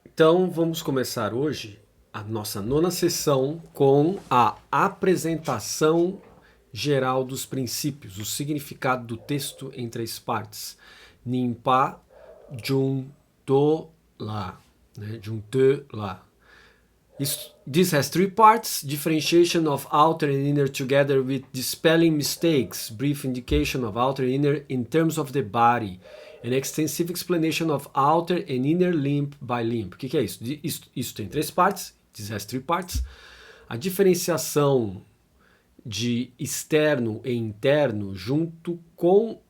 Então, vamos começar hoje a nossa nona sessão com a apresentação geral dos princípios, o significado do texto em três partes. Nimpa, Jun, Do, La. Jun, De, La. This has three parts: differentiation of outer and inner together with dispelling mistakes, brief indication of outer and inner in terms of the body, an extensive explanation of outer and inner limb by limb. O que é isso? Isso tem três partes. This has three parts. A diferenciação de externo e interno junto com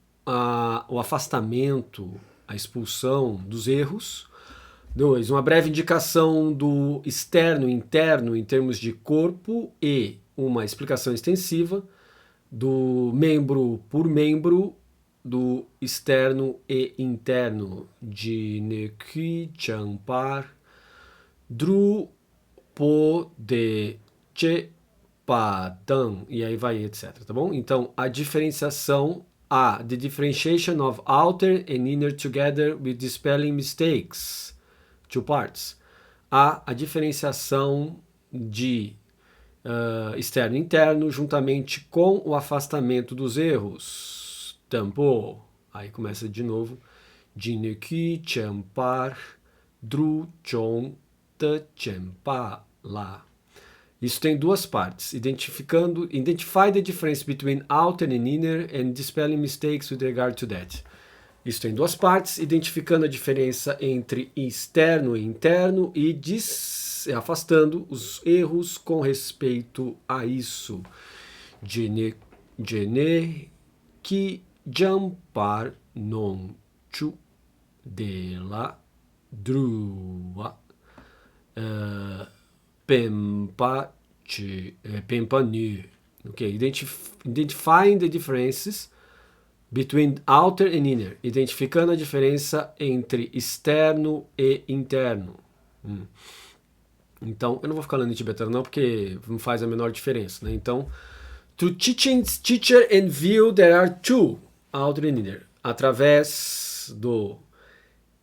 o afastamento, a expulsão dos erros. 2. Uma breve indicação do externo e interno em termos de corpo e uma explicação extensiva do membro por membro do externo e interno de Neki Champar Dru Po De Che Padam e aí vai, etc. Tá bom? Então, a diferenciação the differentiation of outer and inner together with dispelling mistakes. Two parts. A diferenciação de externo e interno juntamente com o afastamento dos erros. Tampo. Aí começa de novo. Jineki Champar Dru Chong Te Champa La. Isso tem duas partes. Identify the difference between outer and inner and dispelling mistakes with regard to that. Isso tem duas partes, identificando a diferença entre externo e interno e afastando os erros com respeito a isso. Jene ki jampar non chu de la drua pempa nu. Okay, identifying the differences between outer and inner, identificando a diferença entre externo e interno. Então, eu não vou ficar falando em tibetano não, porque não faz a menor diferença. Né? Então, through teacher and view, there are two, outer and inner. Através do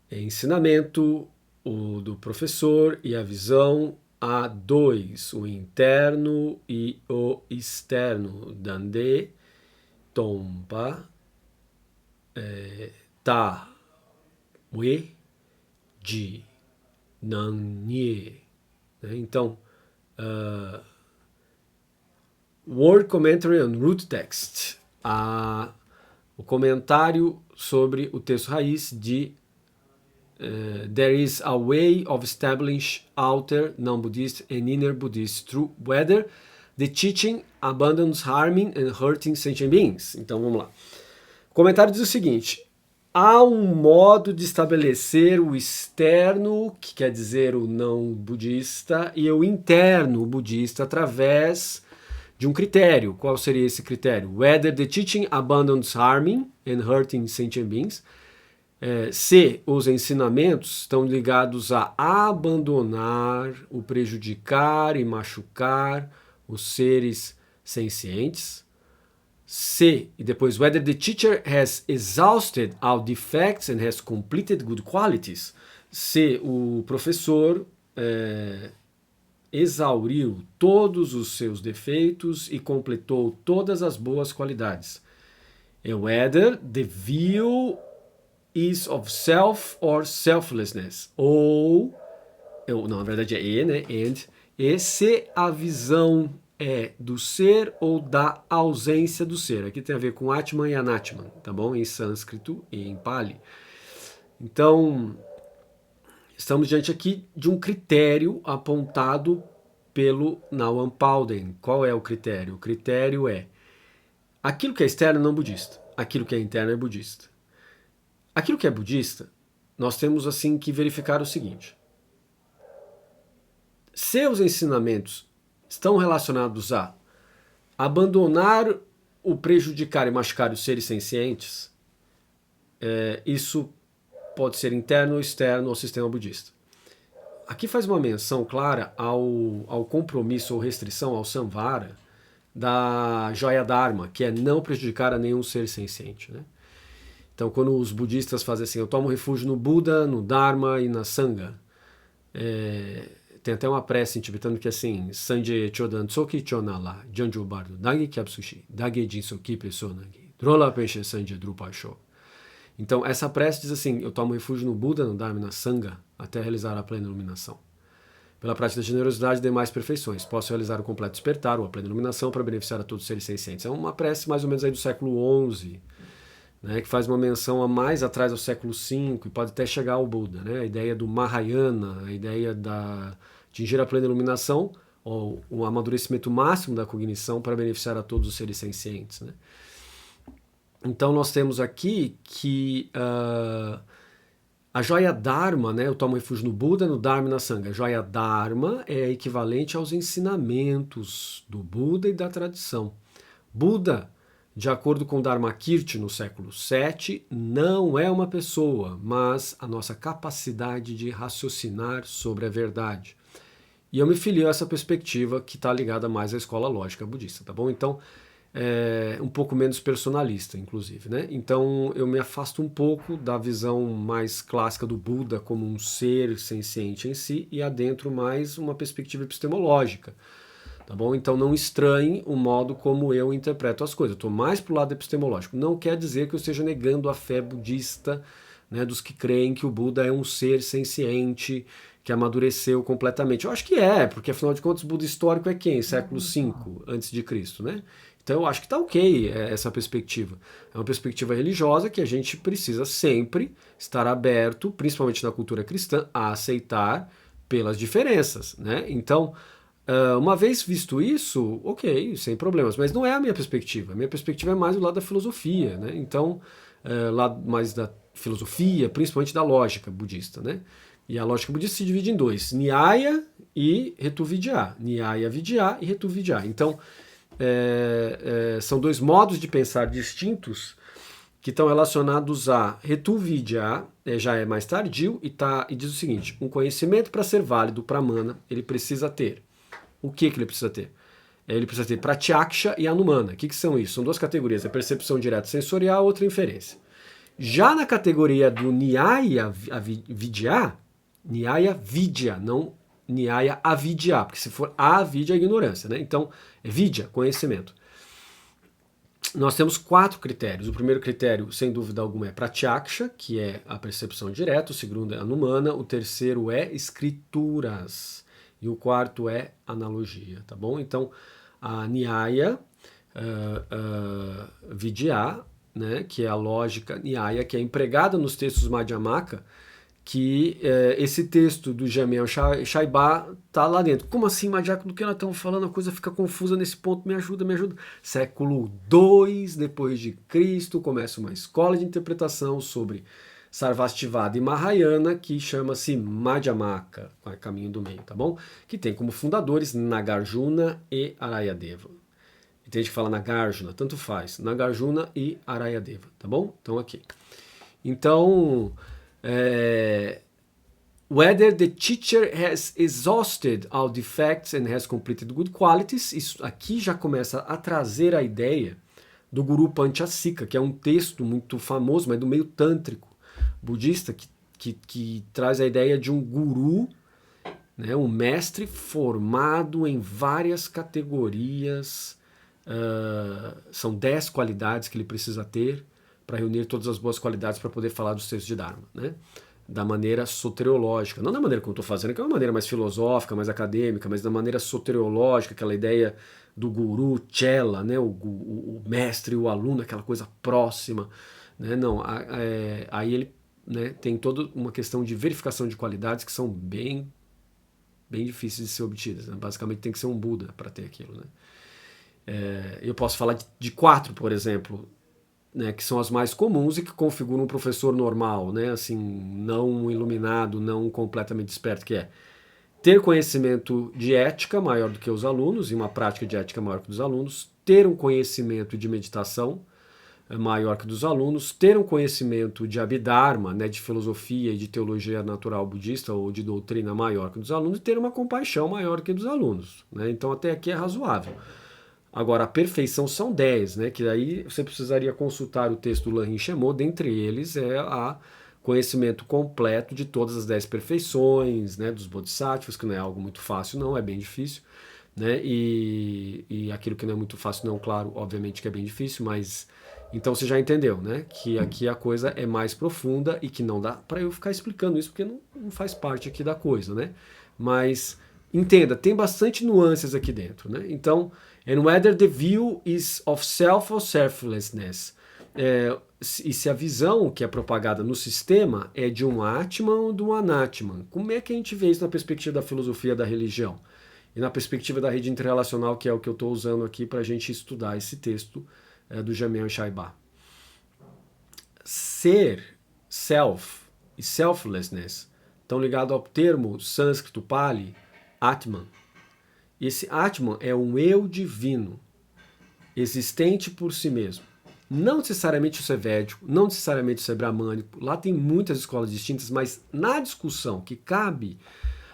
ensinamento, do professor e a visão, há dois, o interno e o externo. Dande, tompa, ta, we, ji, nan, nie. Então, Word Commentary on Root Text, o comentário sobre o texto raiz de There is a way of establishing outer non-Buddhist and inner Buddhist through whether the teaching abandons harming and hurting sentient beings. Então vamos lá. O comentário diz o seguinte: há um modo de estabelecer o externo, que quer dizer o não budista, e o interno, o budista, através de um critério. Qual seria esse critério? Whether the teaching abandons harming and hurting sentient beings. Se os ensinamentos estão ligados a abandonar, o prejudicar e machucar os seres sencientes. Se, e depois, whether the teacher has exhausted all defects and has completed good qualities. Se o professor exauriu todos os seus defeitos e completou todas as boas qualidades. And whether the view is of self or selflessness. Ou, não, na verdade é e, né? E se a visão é do ser ou da ausência do ser. Aqui tem a ver com Atman e Anatman, tá bom? Em sânscrito e em Pali. Então, estamos diante aqui de um critério apontado pelo Nawam Pauden. Qual é o critério? O critério é aquilo que é externo não budista, aquilo que é interno é budista. Aquilo que é budista, nós temos assim que verificar o seguinte: seus ensinamentos estão relacionados a abandonar o prejudicar e machucar os seres sencientes, isso pode ser interno ou externo ao sistema budista. Aqui faz uma menção clara ao compromisso ou restrição, ao samvara, da joia dharma, que é não prejudicar a nenhum ser senciente, né? Então, quando os budistas fazem assim, eu tomo refúgio no Buda, no Dharma e na Sangha, Tem até uma prece em tibetano que é assim: Sanje chodan tsoki chonala, janju bardo, dagi kyapsushi, dagi jinsoki pesonagi, drola penche sanje drupasho. Então, essa prece diz assim: eu tomo refúgio no Buda, no Dharma e na Sangha, até realizar a plena iluminação. Pela prática da generosidade e demais perfeições, posso realizar o completo despertar ou a plena iluminação para beneficiar a todos os seres sencientes. É uma prece mais ou menos aí do século XI, né, que faz uma menção a mais atrás ao século V, e pode até chegar ao Buda. Né, a ideia do Mahayana, a ideia de atingir a plena iluminação, ou o amadurecimento máximo da cognição para beneficiar a todos os seres sencientes. Né. Então nós temos aqui que a joia Dharma, né, eu tomo refúgio no Buda, no Dharma e na Sangha. A joia Dharma é equivalente aos ensinamentos do Buda e da tradição. Buda, de acordo com Dharmakirti no século VII, não é uma pessoa, mas a nossa capacidade de raciocinar sobre a verdade. E eu me filio a essa perspectiva que está ligada mais à escola lógica budista, tá bom? Então, um pouco menos personalista, inclusive, né? Então eu me afasto um pouco da visão mais clássica do Buda como um ser senciente em si e adentro mais uma perspectiva epistemológica, tá bom? Então não estranhe o modo como eu interpreto as coisas. Eu estou mais pro lado epistemológico. Não quer dizer que eu esteja negando a fé budista, né, dos que creem que o Buda é um ser senciente, que amadureceu completamente. Eu acho que porque afinal de contas o Buda histórico é quem? Século V antes de Cristo, né? Então eu acho que está ok essa perspectiva. É uma perspectiva religiosa que a gente precisa sempre estar aberto, principalmente na cultura cristã, a aceitar pelas diferenças, né? Então, uma vez visto isso, ok, sem problemas, mas não é a minha perspectiva. A minha perspectiva é mais do lado da filosofia, né? Então, lado mais da filosofia, principalmente da lógica budista, né? E a lógica budista se divide em dois: Nyaya e Retuvidya. Nyaya Vidya e Retuvidya. Então, são dois modos de pensar distintos que estão relacionados a Retuvidya, já é mais tardio, e diz o seguinte: um conhecimento para ser válido para Mana, ele precisa ter. O que ele precisa ter? Ele precisa ter Pratyaksha e Anumana. O que são isso? São duas categorias: a percepção direta sensorial, outra inferência. Já na categoria do Nyaya Vidya, Nyaya Vidya, não Nyaya Avidya, porque se for Avidya é ignorância, né? Então, Vidya, conhecimento. Nós temos 4 critérios. O primeiro critério, sem dúvida alguma, é Pratyaksha, que é a percepção direta. O segundo é Anumana. O terceiro é escrituras. E o quarto é analogia, tá bom? Então, a Nyaya Vidya, né, que é a lógica Nyaya, que é empregada nos textos Madhyamaka, que esse texto do Jamel Shaibá está lá dentro. Como assim, Madhyamaka, do que ela está falando? A coisa fica confusa nesse ponto, me ajuda, me ajuda. Século II depois de Cristo, começa uma escola de interpretação sobre Sarvastivada e Mahayana, que chama-se Madhyamaka, caminho do meio, tá bom? Que tem como fundadores Nagarjuna e Arayadeva. E tem gente que fala Nagarjuna, tanto faz, Nagarjuna e Arayadeva, tá bom? Então aqui. Então, whether the teacher has exhausted all defects and has completed good qualities, isso aqui já começa a trazer a ideia do Guru Panchasika, que é um texto muito famoso, mas do meio tântrico budista, que traz a ideia de um guru, né, um mestre formado em várias categorias. São 10 qualidades que ele precisa ter para reunir todas as boas qualidades para poder falar dos textos de Dharma, né? Da maneira soteriológica, não da maneira como eu estou fazendo, que é uma maneira mais filosófica, mais acadêmica, mas da maneira soteriológica, aquela ideia do guru, chela, né? o mestre, o aluno, aquela coisa próxima, né? Não, aí ele, né, tem toda uma questão de verificação de qualidades que são bem difíceis de ser obtidas, né? Basicamente tem que ser um Buda para ter aquilo, né? Eu posso falar de 4, por exemplo, né, que são as mais comuns e que configuram um professor normal, né, assim, não iluminado, não completamente desperto, que é ter conhecimento de ética maior do que os alunos e uma prática de ética maior que dos alunos, ter um conhecimento de meditação maior que dos alunos, ter um conhecimento de Abhidharma, né, de filosofia e de teologia natural budista ou de doutrina maior que dos alunos, e ter uma compaixão maior que dos alunos, né? Então até aqui é razoável. Agora, a perfeição são 10, né? Que aí você precisaria consultar o texto do Lanrin Shemo, dentre eles é a conhecimento completo de todas as 10 perfeições, né, dos bodhisattvas, que não é algo muito fácil não, é bem difícil, né, e aquilo que não é muito fácil não, claro, obviamente que é bem difícil, mas então você já entendeu, né, que aqui a coisa é mais profunda e que não dá para eu ficar explicando isso porque não faz parte aqui da coisa, né, mas entenda, tem bastante nuances aqui dentro, né, então, and whether the view is of self or selflessness, e se a visão que é propagada no sistema é de um Atman ou de um Anatman. Como é que a gente vê isso na perspectiva da filosofia da religião? E na perspectiva da rede interrelacional, que é o que eu estou usando aqui para a gente estudar esse texto do Jamyang Shaiba. Ser, self e selflessness estão ligados ao termo sânscrito Pali, Atman. Esse Atman é um eu divino, existente por si mesmo. Não necessariamente isso é védico, não necessariamente isso é bramânico. Lá tem muitas escolas distintas, mas na discussão que cabe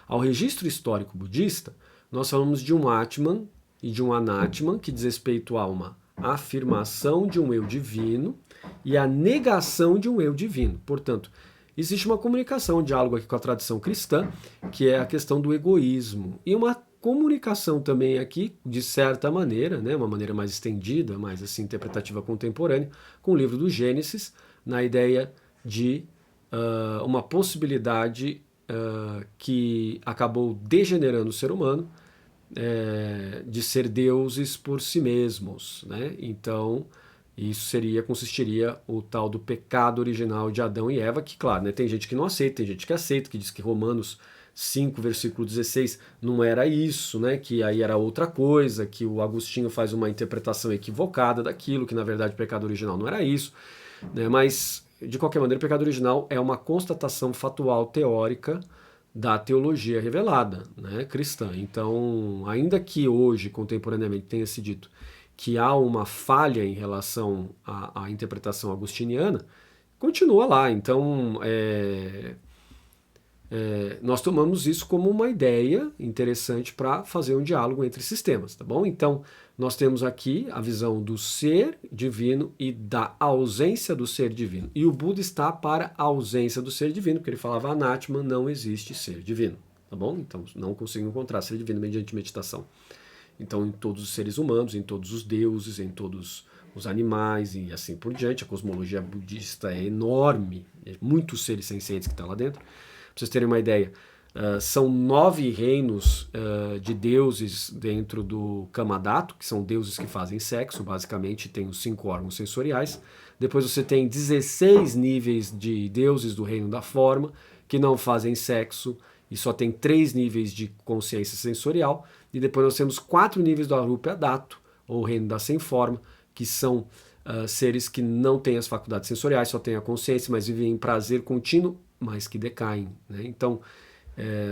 ao registro histórico budista, nós falamos de um Atman e de um Anatman, que diz respeito a uma afirmação de um eu divino e a negação de um eu divino. Portanto, existe uma comunicação, um diálogo aqui com a tradição cristã, que é a questão do egoísmo. E uma comunicação também aqui, de certa maneira, né, uma maneira mais estendida, mais assim interpretativa contemporânea, com o livro do Gênesis, na ideia de uma possibilidade que acabou degenerando o ser humano, de ser deuses por si mesmos, né? Então, isso consistiria o tal do pecado original de Adão e Eva, que, claro, né, tem gente que não aceita, tem gente que aceita, que diz que Romanos 5, versículo 16, não era isso, né? Que aí era outra coisa, que o Agostinho faz uma interpretação equivocada daquilo, que na verdade o pecado original não era isso, né? Mas, de qualquer maneira, o pecado original é uma constatação fatual teórica da teologia revelada, né, cristã. Então, ainda que hoje, contemporaneamente, tenha se dito que há uma falha em relação à interpretação agostiniana, continua lá. Então, nós tomamos isso como uma ideia interessante para fazer um diálogo entre sistemas, tá bom? Então, nós temos aqui a visão do ser divino e da ausência do ser divino. E o Buda está para a ausência do ser divino, porque ele falava Anatman, não existe ser divino, tá bom? Então, não consigo encontrar ser divino mediante meditação. Então, em todos os seres humanos, em todos os deuses, em todos os animais e assim por diante, a cosmologia budista é enorme, muitos seres sencientes que estão lá dentro. Para vocês terem uma ideia, são 9 reinos de deuses dentro do Kamadato, que são deuses que fazem sexo, basicamente tem os 5 órgãos sensoriais. Depois você tem 16 níveis de deuses do reino da forma, que não fazem sexo, e só tem 3 níveis de consciência sensorial. E depois nós temos 4 níveis do Arupya Dato, ou reino da sem forma, que são seres que não têm as faculdades sensoriais, só têm a consciência, mas vivem em prazer contínuo, mas que decaem, né? Então,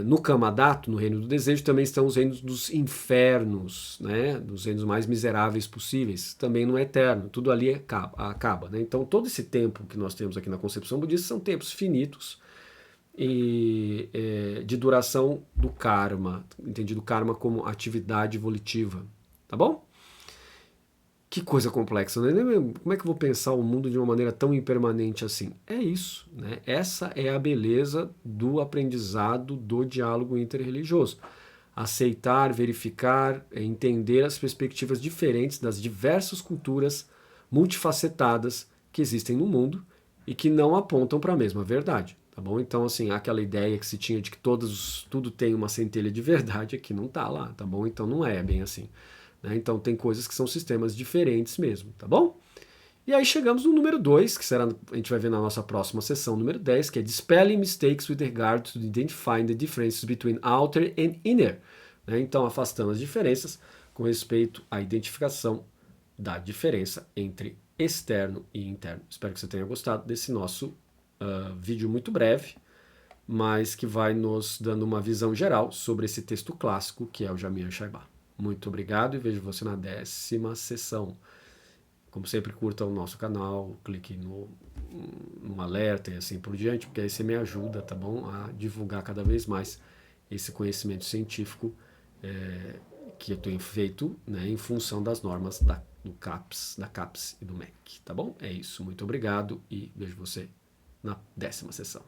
no Kamadato, no reino do desejo, também estão os reinos dos infernos, né? Dos reinos mais miseráveis possíveis, também não é eterno, tudo ali acaba, né? Então, todo esse tempo que nós temos aqui na concepção budista são tempos finitos e de duração do karma, entendido karma como atividade volitiva, tá bom? Que coisa complexa, né? Como é que eu vou pensar o mundo de uma maneira tão impermanente assim? É isso, né? Essa é a beleza do aprendizado do diálogo interreligioso. Aceitar, verificar, entender as perspectivas diferentes das diversas culturas multifacetadas que existem no mundo e que não apontam para a mesma verdade, tá bom? Então, assim, aquela ideia que se tinha de que tudo tem uma centelha de verdade aqui não tá lá, tá bom? Então não é bem assim. Então tem coisas que são sistemas diferentes mesmo, tá bom? E aí chegamos no número 2, que a gente vai ver na nossa próxima sessão, número 10, que é Dispelling Mistakes with regard to identifying the differences between outer and inner. Então afastando as diferenças com respeito à identificação da diferença entre externo e interno. Espero que você tenha gostado desse nosso vídeo muito breve, mas que vai nos dando uma visão geral sobre esse texto clássico que é o Jamyang Shaiba. Muito obrigado e vejo você na 10ª sessão. Como sempre, curta o nosso canal, clique no alerta e assim por diante, porque aí você me ajuda, tá bom? A divulgar cada vez mais esse conhecimento científico que eu tenho feito, né, em função das normas do CAPS, da CAPES e do MEC, tá bom? É isso, muito obrigado e vejo você na 10ª sessão.